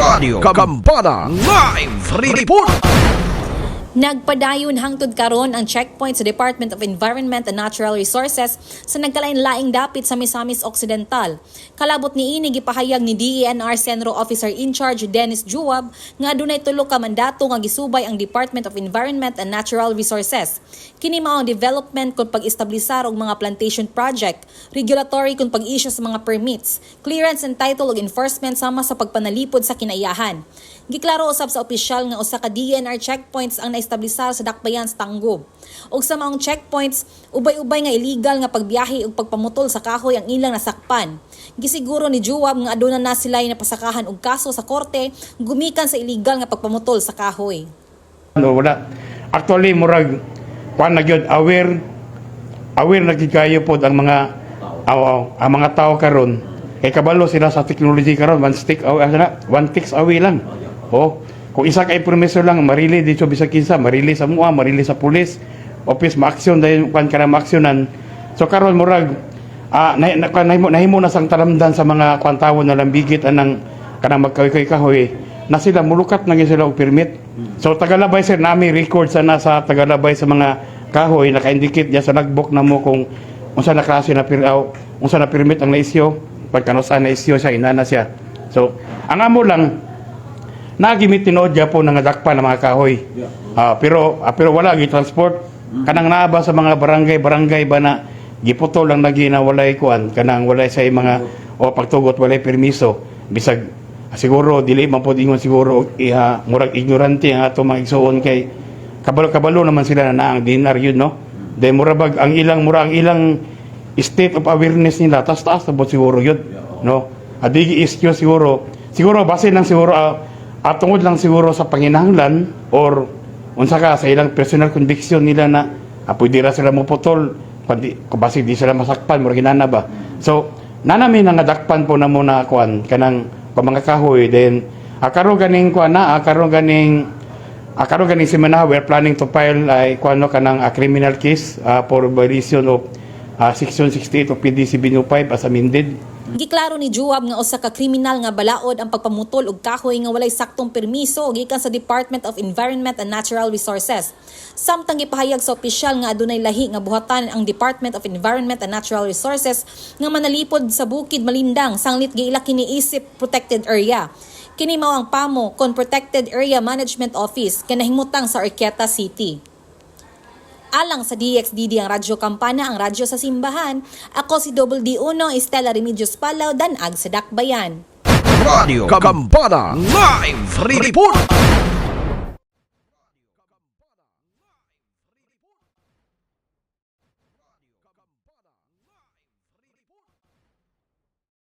Radio Kambana Live Report. Nagpadayon hangtod karon ang checkpoint sa Department of Environment and Natural Resources sa nagkalain-laing dapit sa Misamis Occidental. Kalabot niini gipahayag ni DENR Centro Officer in Charge Dennis Juwab nga adunay tulo ka mandato nga gisubay ang Department of Environment and Natural Resources. Kini mao ang development kung pag-establisar og mga plantation project, regulatory kung pag-issue sa mga permits, clearance and title ug enforcement sama sa pagpanalipod sa kinaiyahan. Giklaro usab sa opisyal nga usa ka DENR checkpoints ang naestablisar sa dakbayan sa Tanggob. Og sa maong checkpoints, ubay-ubay nga illegal nga pagbiyahe ug pagpamutol sa kahoy ang ilang nasakpan. Gisiguro ni Juwab nga aduna na sila napasakahan og kaso sa korte gumikan sa illegal nga pagpamutol sa kahoy. Wala. Actually, murag kuan na gyud aware na gid kayo pod ang mga tao karon. Kay kabalo sila sa technology karon, one clicks away lang. Kung isa ka information lang marili dito bisag kinsa, marili sa MUA, marili sa pulis, office ma-action dahil kuan kana ma-actionan. So karon murag nahimo na sang talamdan sa mga kwantawon na lambigit anang kanang magkahoy-kahoy na sila mulukat na sila og permit. So tagalabay sir nami record sana sa tagalabay sa mga kahoy naka-indicate niya sa logbook na mo kung unsa na klase na unsa na permit ang na-issue, pagkano sa na-issue siya inana siya. So ang amo lang nagimit tinuod po nga dakpa ng mga kahoy. Pero wala gi transport kanang naaba sa mga barangay ba na giputol lang lagi na walay kuan kanang walay say mga pagtugot walay permiso bisag siguro dili man pod ingon siguro murag ignorante ang ato mga igsuon kay kabalo naman sila na ang dinar yun no. Dahil murabag ang ilang state of awareness nila taas na siguro yun no. Adigi issue siguro base lang siguro tungod lang siguro sa panginahanglan or unsa ka sa ilang personal conviction nila na pwede ra sila mo putol kung base di sila masakpan murag ginana ba. So nanami nga dakpan po na muna kuan kanang mga kahoy then karon ganing kuan na karon ganing semana we're planning to file kuan no kanang criminal case for violation of section 68 of PDC BNO5 as amended. Giklaro ni Juwab nga usa ka kriminal nga balaod ang pagpamutol og kahoy nga walay saktong permiso gikan sa Department of Environment and Natural Resources. Samtang gipahayag sa opisyal nga adunay lahi nga buhatan ang Department of Environment and Natural Resources nga manalipod sa Bukid Malindang sanglit giila kini isip protected area. Kini mao ang PAMO kon Protected Area Management Office kanahimutang sa Arqueta City. Alang sa DXDD ang Radyo Kampana, ang radyo sa simbahan. Ako si Double D1, Estela Remedios Palaw, Danag sa Dakbayan. Radio Kambana Live Report.